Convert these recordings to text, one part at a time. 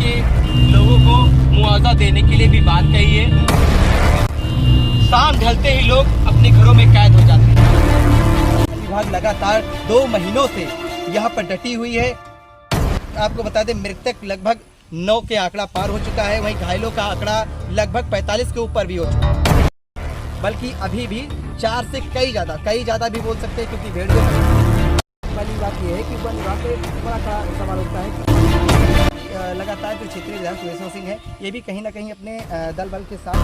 के लोगों को मुआवजा देने के लिए भी बात कही है। शाम ढलते ही लोग अपने घरों में कैद हो जाते हैं। विभाग लगातार 2 महीनों से यहाँ पर डटी हुई है। आपको बता दें, मृतक लगभग 9 के आंकड़ा पार हो चुका है, वहीं घायलों का आंकड़ा लगभग 45 के ऊपर भी हो चुका है, बल्कि अभी भी 4 से कई ज़्यादा भी बोल सकते हैं, क्योंकि भेड़ियों वाली बात यह है कि वन विभाग पे बड़ा सवाल उठता है कि लगातार जो क्षेत्रीय विधायक सुरेश सिंह है, ये भी कहीं ना कहीं अपने दल बल के साथ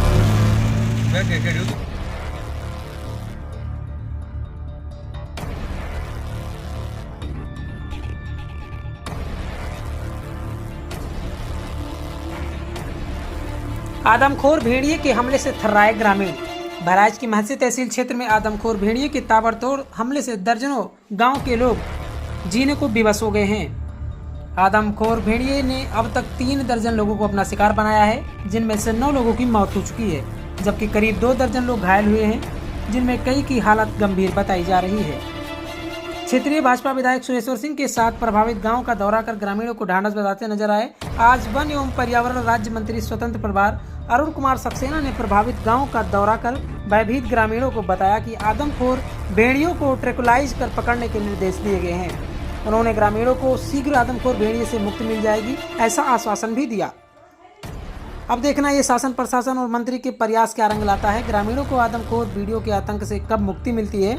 आदमखोर भेड़िए के हमले से थर्राए ग्रामीण। बहराइच की महसी तहसील क्षेत्र में आदमखोर भेड़िए के ताबड़तोड़ हमले से दर्जनों गांव के लोग जीने को विवश हो गए हैं। आदमखोर भेड़िए ने अब तक 3 दर्जन लोगों को अपना शिकार बनाया है, जिनमें से 9 लोगों की मौत हो चुकी है, जबकि करीब 2 दर्जन लोग घायल हुए हैं, जिनमें कई की हालत गंभीर बताई जा रही है। क्षेत्रीय भाजपा विधायक सुरेश्वर सिंह के साथ प्रभावित गांव का दौरा कर ग्रामीणों को ढांढस बंधाते नजर आए। आज वन एवं पर्यावरण राज्य मंत्री स्वतंत्र प्रभार अरुण कुमार सक्सेना ने प्रभावित गांव का दौरा कर भयभीत ग्रामीणों को बताया कि आदमखोर भेड़ियों को ट्रैकुलाइज कर पकड़ने के निर्देश दिए गए हैं। उन्होंने ग्रामीणों को शीघ्र आदमखोर भेड़िए से मुक्ति मिल जाएगी, ऐसा आश्वासन भी दिया। अब देखना ये शासन प्रशासन और मंत्री के प्रयास क्या रंग लाता है। ग्रामीणों को आदमखोर भेड़ियों के आतंक से कब मुक्ति मिलती है,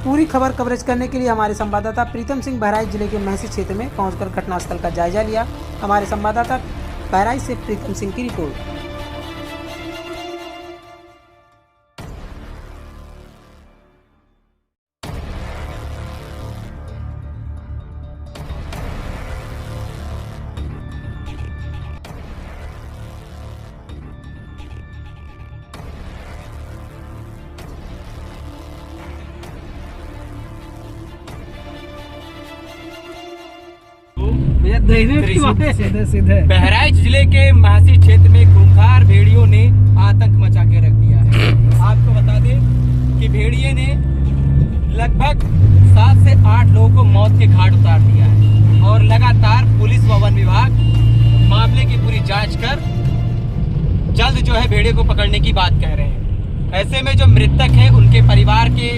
पूरी खबर कवरेज करने के लिए हमारे संवाददाता प्रीतम सिंह बहराइच जिले के महसी क्षेत्र में पहुंचकर घटनास्थल का जायजा लिया। हमारे संवाददाता बहराइच से प्रीतम सिंह की रिपोर्ट। बहराइच जिले के महसी क्षेत्र में खूंखार भेड़ियों ने आतंक मचा के रख दिया है। आपको बता दें कि भेड़िए ने लगभग 7 से 8 लोगों को मौत के घाट उतार दिया है और लगातार पुलिस व वन विभाग मामले की पूरी जांच कर जल्द जो है भेड़िए को पकड़ने की बात कह रहे हैं। ऐसे में जो मृतक हैं उनके परिवार के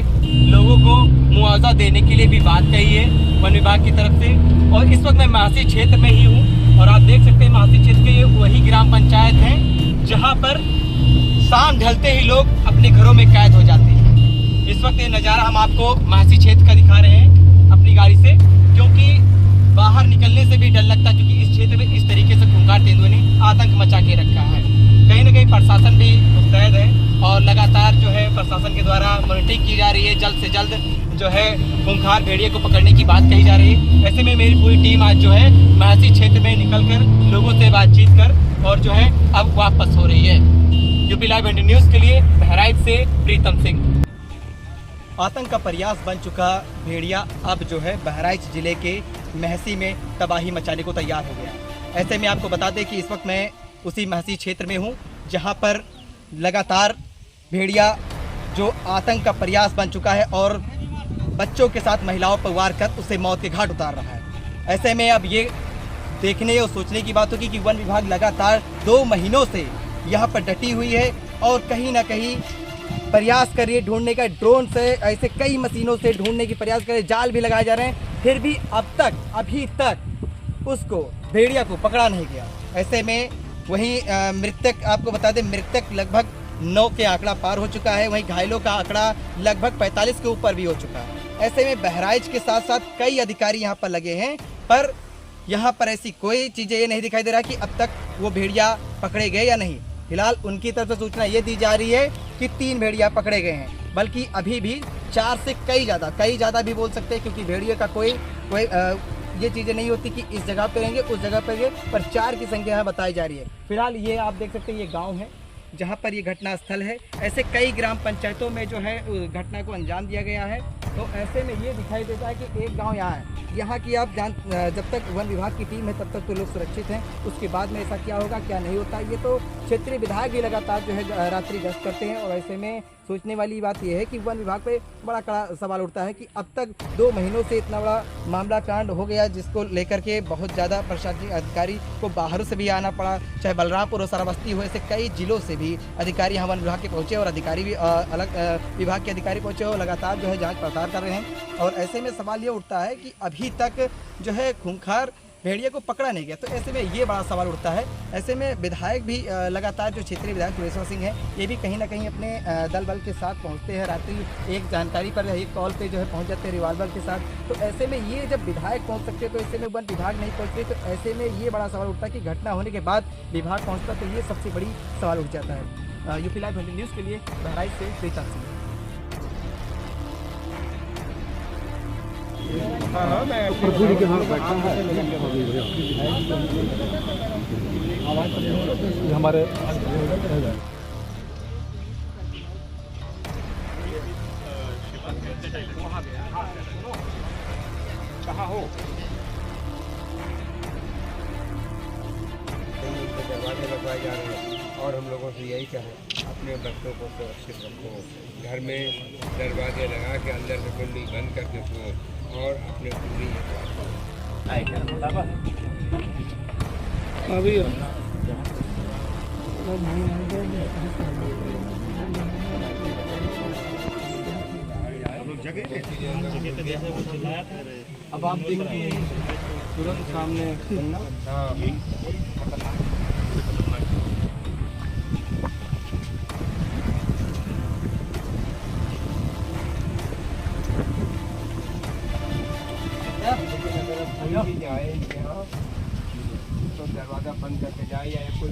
लोगों को मुआवजा देने के लिए भी बात कही है वन विभाग की तरफ से। और इस वक्त मैं महसी क्षेत्र में ही हूँ और आप देख सकते हैं महसी क्षेत्र के वही ग्राम पंचायत है जहाँ पर शाम ढलते ही लोग अपने घरों में कैद हो जाते हैं। इस वक्त ये नज़ारा हम आपको महसी क्षेत्र का दिखा रहे हैं अपनी गाड़ी से, क्योंकि बाहर निकलने से भी डर लगता है, क्योंकि इस क्षेत्र में इस तरीके से खूंखार तेंदुए ने आतंक मचा के रखा है। कहीं ना कहीं प्रशासन भी मुस्तैद है और लगातार जो है प्रशासन के द्वारा मॉनिटरिंग की जा रही है। जल्द से जल्द जो है खूंखार भेड़िए को पकड़ने की बात कही जा रही है। ऐसे में मेरी पूरी टीम आज जो है महसी क्षेत्र में निकलकर लोगों से बातचीत कर और जो है अब वापस हो रही है। यूपी लाइव इंडिया न्यूज़ के लिए बहराइच से प्रीतम सिंह। आतंक का प्रयास बन चुका भेड़िया अब जो है बहराइच जिले के महसी में तबाही मचाने को तैयार हो गया। ऐसे में आपको बता दें कि इस वक्त मैं उसी महसी क्षेत्र में हूँ जहाँ पर लगातार भेड़िया जो आतंक का प्रयास बन चुका है और बच्चों के साथ महिलाओं पर वार कर उसे मौत के घाट उतार रहा है। ऐसे में अब ये देखने और सोचने की बात होगी कि वन विभाग लगातार 2 महीनों से यहाँ पर डटी हुई है और कहीं ना कहीं प्रयास कर रही है ढूंढने का। ड्रोन से ऐसे कई मशीनों से ढूंढने की प्रयास कर रहे, जाल भी लगाए जा रहे हैं, फिर भी अभी तक उसको भेड़िया को पकड़ा नहीं गया। ऐसे में वहीं मृतक, आपको बता दें, मृतक लगभग 9 के आंकड़ा पार हो चुका है, वहीं घायलों का आंकड़ा लगभग 45 के ऊपर भी हो चुका है। ऐसे में बहराइच के साथ साथ कई अधिकारी यहाँ पर लगे हैं, पर यहाँ पर ऐसी कोई चीज़ें ये नहीं दिखाई दे रहा कि अब तक वो भेड़िया पकड़े गए या नहीं। फिलहाल उनकी तरफ से सूचना ये दी जा रही है कि 3 भेड़िया पकड़े गए हैं, बल्कि अभी भी 4 से कई ज़्यादा भी बोल सकते हैं, क्योंकि भेड़िए का कोई ये चीज़ें नहीं होती कि इस जगह पे रहेंगे उस जगह पे रहेंगे, पर 4 की संख्या यहाँ बताई जा रही है। फिलहाल ये आप देख सकते हैं ये गाँव है जहाँ पर ये घटना स्थल है। ऐसे कई ग्राम पंचायतों में जो है घटना को अंजाम दिया गया है। तो ऐसे में ये दिखाई देता है कि एक गांव यहाँ है यहाँ की आप जब तक वन विभाग की टीम है तब तक तो लोग सुरक्षित हैं, उसके बाद में ऐसा क्या होगा क्या नहीं होता, ये तो क्षेत्रीय विधायक भी लगातार जो है रात्रि गश्त करते हैं। और ऐसे में सोचने वाली बात यह है कि वन विभाग पे बड़ा कड़ा सवाल उठता है कि अब तक 2 महीनों से इतना बड़ा मामला कांड हो गया, जिसको लेकर के बहुत ज़्यादा प्रशासनिक अधिकारी को बाहर से भी आना पड़ा, चाहे बलरामपुर और श्रावस्ती हो, ऐसे कई जिलों से भी अधिकारी यहाँ वन विभाग के पहुँचे और अधिकारी भी अलग विभाग के अधिकारी पहुँचे और लगातार जो है जाँच पड़ताल कर रहे हैं। और ऐसे में सवाल ये उठता है कि अभी तक जो है खूंखार भेड़िए को पकड़ा नहीं गया, तो ऐसे में ये बड़ा सवाल उठता है। ऐसे में विधायक भी लगातार जो क्षेत्रीय विधायक सुरेश्वर सिंह है, ये भी कहीं ना कहीं अपने दल बल के साथ पहुंचते हैं, रात्रि एक जानकारी पर एक कॉल पे जो है पहुंच जाते हैं रिवाल्वर के साथ। तो ऐसे में ये जब विधायक पहुंच सकते हैं तो ऐसे में वन विभाग नहीं पहुंचते, तो ऐसे में ये बड़ा सवाल उठता है कि घटना होने के बाद विभाग पहुँचता, तो ये सबसे बड़ी सवाल उठ जाता है। यूपी लाइव न्यूज़ के लिए बहराइच से श्रीचांद सिंह। हमारे कहाँ हो दरवाजे लगवाए जा रहे हैं और हम लोगों से यही कहें अपने बच्चों को सुरक्षित रखो, घर में दरवाजे लगा के अंदर से कुंडी बंद करके सो और अपने पूरी अभी अब आप देखिए तुरंत सामने जाए तो दरवाजा बंद करके जाए या कोई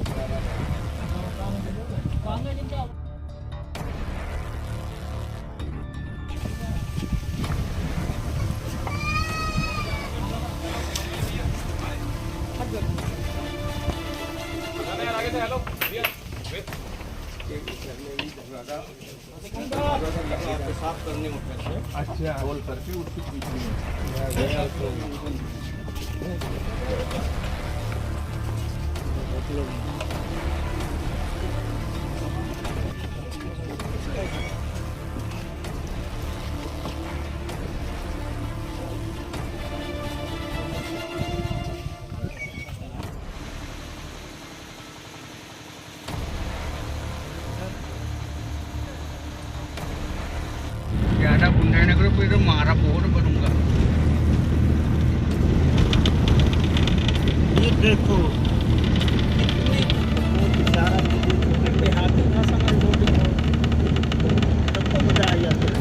साफ करने में अच्छा बोल करके उसके पीछे ज़्यादा गुंडा न करो, फिर मारा बहुत करूँगा। ये देखो मजा आ जाता है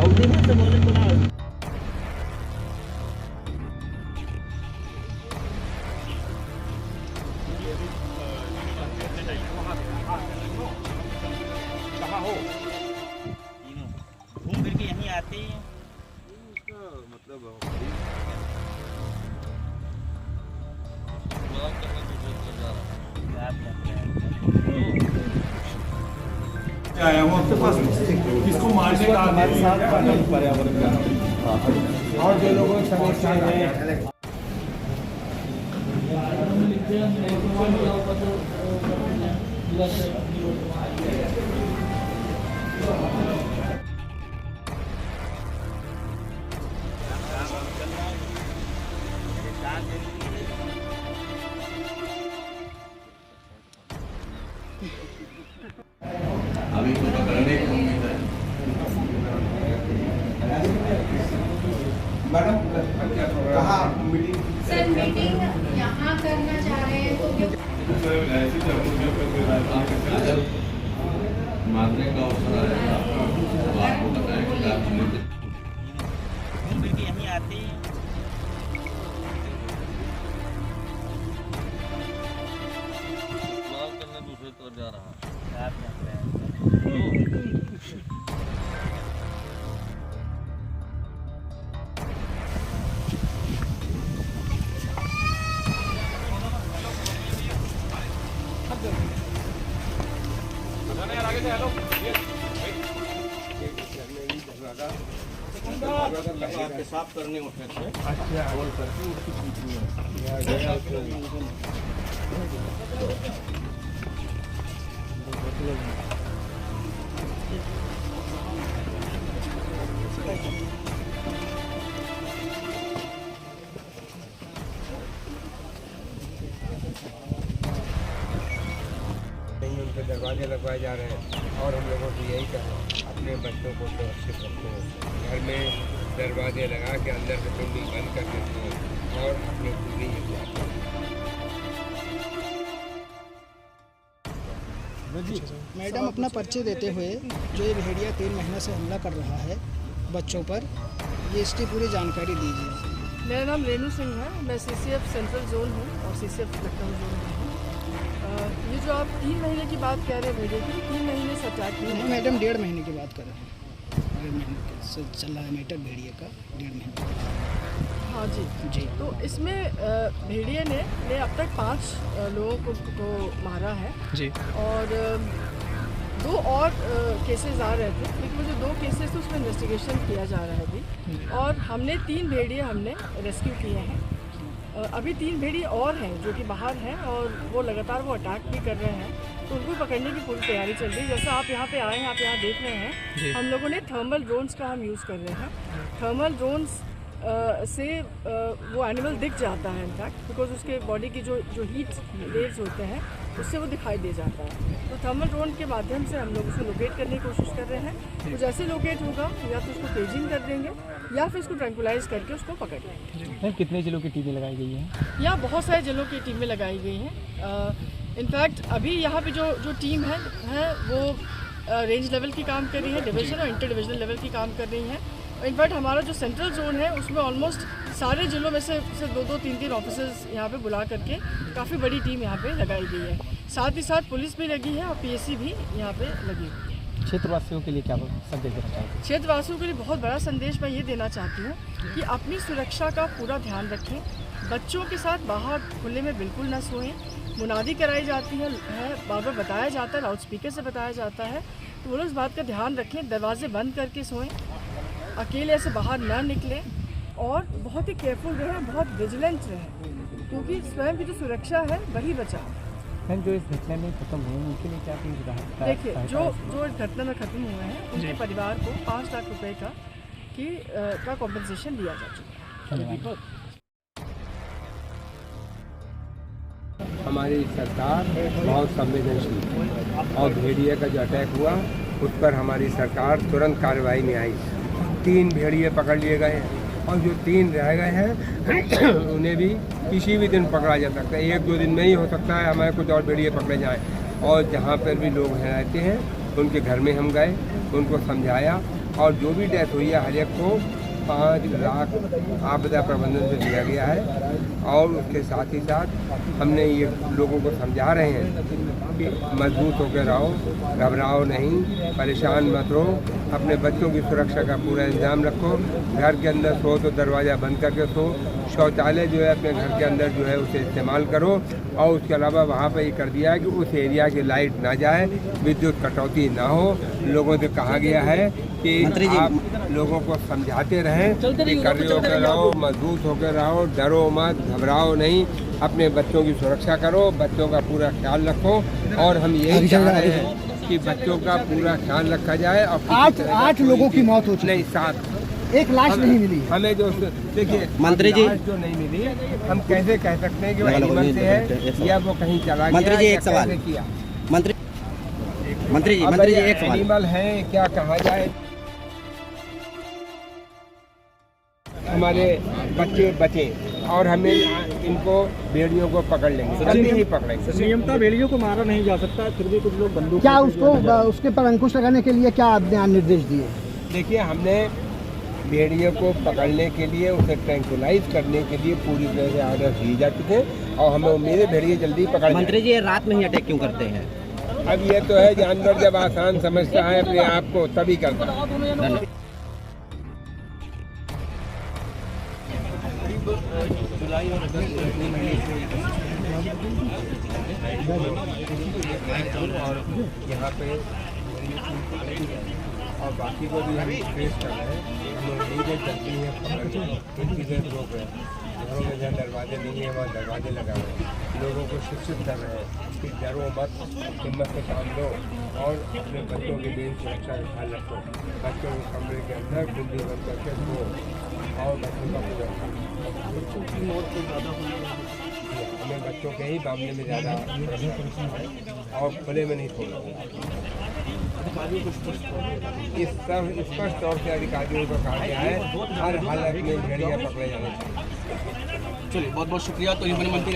और दिन से बोले बोला कहाँ हो घूम फिर के यहीं आते हैं। आया हूँ आपके पास किसको मारने का हमारे साथ पर्यावरण का और जो लोगों की समस्याएं हैं अभी तो पकड़ने को उम्मीद है। मैडम कहाँ मीटिंग? सर मीटिंग यहाँ करना चाह रहे हैं अगर मारने का अवसर आएगा तो आपको बताएंगे आप घूम फिर के यहीं आते हैं। करने दूसरे तो जा रहा आगे से हेलो दरवाजा पेशाब करने उठे थे। अच्छा बोल करके उसकी पीछे नहीं उन पे दरवाजे लगवाए जा रहे हैं और हम लोगों से यही कहना है अपने बच्चों को सुरक्षित रखो, घर में दरवाजे लगा के अंदर से कुंडी बंद कर देते और अपनी पूरी मैडम अपना परिचय देते हुए जो ये भेड़िया 3 महीने से हमला कर रहा है बच्चों पर, ये इसकी पूरी जानकारी दीजिए। मेरा नाम रेनू सिंह है, मैं सीसीएफ सेंट्रल जोन हूँ और सीसीएफ लखनऊ जोन में हूँ। ये जो आप 3 महीने की बात कह रहे हैं भेड़िए की, 3 महीने से अटैक हुए नहीं हैं। मैडम 1.5 महीने की बात कर रहे हैं, 1.5 महीने से चल रहा है मैटर भेड़िए का, 1.5 महीने। हाँ जी जी तो इसमें भेड़िए ने अब तक 5 लोगों को मारा है जी और 2 और केसेस आ रहे थे, लेकिन वो जो 2 केसेस थे उसमें इन्वेस्टिगेशन किया जा रहा है अभी, और हमने 3 भेड़िए हमने रेस्क्यू किए हैं। अभी 3 भेड़िए और हैं जो कि बाहर हैं और वो लगातार वो अटैक भी कर रहे हैं, तो उनको पकड़ने की पूरी तैयारी चल रही है। जैसा आप यहाँ पे आए हैं, आप यहाँ देख रहे हैं, हम लोगों ने थर्मल ड्रोन्स का हम यूज़ कर रहे हैं। थर्मल ड्रोन्स से वो एनिमल दिख जाता है इनफैक्ट, बिकॉज उसके बॉडी की जो हीट वेव्स होते हैं उससे वो दिखाई दे जाता है। तो थर्मल ड्रोन के माध्यम से हम लोग उसको लोकेट करने की कोशिश कर रहे हैं। तो जैसे लोकेट होगा या तो उसको पेजिंग कर देंगे या फिर उसको ट्रैंकुलाइज करके उसको पकड़ लेंगे। कितने जिलों की टीमें लगाई गई हैं? यहाँ बहुत सारे जिलों की टीमें लगाई गई हैं। इनफैक्ट अभी यहाँ पे जो टीम है वो रेंज लेवल की काम कर रही है, डिवीजन और इंटर डिविजनल लेवल की काम कर रही है। इनफैक्ट हमारा जो सेंट्रल जोन है उसमें ऑलमोस्ट सारे जिलों में से 2-2, 3-3 ऑफिसर्स यहाँ पे बुला करके काफ़ी बड़ी टीम यहाँ पे लगाई गई है। साथ ही साथ पुलिस भी लगी है और पीएससी भी यहाँ पे लगी हुई है। क्षेत्रवासियों के लिए क्या संदेश देना चाहते हैं? क्षेत्रवासियों के लिए बहुत बड़ा संदेश मैं ये देना चाहती हूँ कि अपनी सुरक्षा का पूरा ध्यान रखें। बच्चों के साथ बाहर खुले में बिल्कुल ना सोएं। मुनादी कराई जाती है बार बार बताया जाता है, लाउड स्पीकर से बताया जाता है, तो वो लोग इस बात का ध्यान रखें। दरवाजे बंद करके सोएं, अकेले ऐसे बाहर ना निकलें और बहुत ही केयरफुल रहें, बहुत विजिलेंट रहें, क्योंकि स्वयं की जो सुरक्षा है वही बचाओ। जो इस घटना में खत्म हुए उनके लिए क्या देखिए, जो इस घटना में खत्म हुए हैं उनके परिवार को 5 लाख रुपए का कॉम्पेंसेशन दिया जा चुका है। हमारी सरकार बहुत संवेदनशील और भेड़िए का जो अटैक हुआ उस पर हमारी सरकार तुरंत कार्रवाई में आई। 3 भेड़िए पकड़ लिए गए हैं और जो 3 रह गए हैं उन्हें भी किसी भी दिन पकड़ा जा सकता है। 1-2 दिन में ही हो सकता है हमारे कुछ और भेड़िए पकड़े जाएं। और जहाँ पर भी लोग रहते हैं उनके घर में हम गए, उनको समझाया और जो भी डेथ हुई है हर एक को 5 लाख आपदा प्रबंधन से दिया गया है। और उसके साथ ही साथ हमने ये लोगों को समझा रहे हैं कि मजबूत होकर रहो, घबराओ नहीं, परेशान मत रहो, अपने बच्चों की सुरक्षा का पूरा इंतजाम रखो। घर के अंदर सो तो दरवाज़ा बंद करके सो, शौचालय जो है अपने घर के अंदर जो है उसे इस्तेमाल करो। और उसके अलावा वहाँ पर ये कर दिया है कि उस एरिया की लाइट ना जाए, विद्युत कटौती ना हो। लोगों से कहा गया है कि आप लोगों को समझाते रहें कि कर्रे होकर रहो, मजबूत होकर रहो, डरो मत, घबराओ नहीं, अपने बच्चों की सुरक्षा करो, बच्चों का पूरा ख्याल रखो। और हम यही चाह रहे हैं कि बच्चों का पूरा ख्याल रखा जाए। और 8 लोगों की मौत हो चुकी है, नहीं 7, एक लाश नहीं मिली। हमें जो देखिए मंत्री जी जो नहीं मिली, हम कैसे कह सकते हैं कि वो एनिमल से है या वो कहीं चला गया। मंत्री जी एक सवाल किया मंत्री जी एक सवाल, एनिमल है क्या कहा जाए। हमारे बच्चे बचे और हमें इनको भेड़ियों को पकड़ लेंगे, जल्दी ही पकड़ेंगे। नियमता भेड़ियों को मारा नहीं जा सकता, फिर भी कुछ लोग बंदूक क्या उसको उसके पर अंकुश लगाने के लिए क्या आपने निर्देश दिए? देखिए, हमने भेड़ियों को पकड़ने के लिए, उसे ट्रैंकुलाइज करने के लिए पूरी तरह से आर्डर दिए जा चुके हैं और हमें उम्मीद है भेड़िए जल्दी पकड़। मंत्री जी ये रात में ही अटैक क्यों करते हैं? अब ये तो है, जानवर जब आसान समझता है अपने आप को तभी करता है। जुलाई और अगस्त और यहाँ पे और बाकी को भी हम फेस कर रहे हैं। हम नींदें चलती हैं, इन चीज़ें रोक रहे हैं। घरों में जहाँ दरवाजे नहीं है वहाँ दरवाजे लगा रहे हैं। लोगों को शिक्षित कर रहे हैं कि डरो मत, हिम्मत से काम लो और अपने बच्चों की भी सुरक्षा का ख्याल रखो। बच्चों को कमरे के अंदर बिल्ली बंद करके सो और बच्चों का पूरा हमें बच्चों के ही मामले में ज़्यादा और खुले में नहीं छोड़ना। इस सब स्पष्ट तौर से अधिकारियों को कहा गया है हर हालत में भेड़िया पकड़े जाने चाहिए। चलिए बहुत बहुत शुक्रिया। तो ये मैंने मंत्री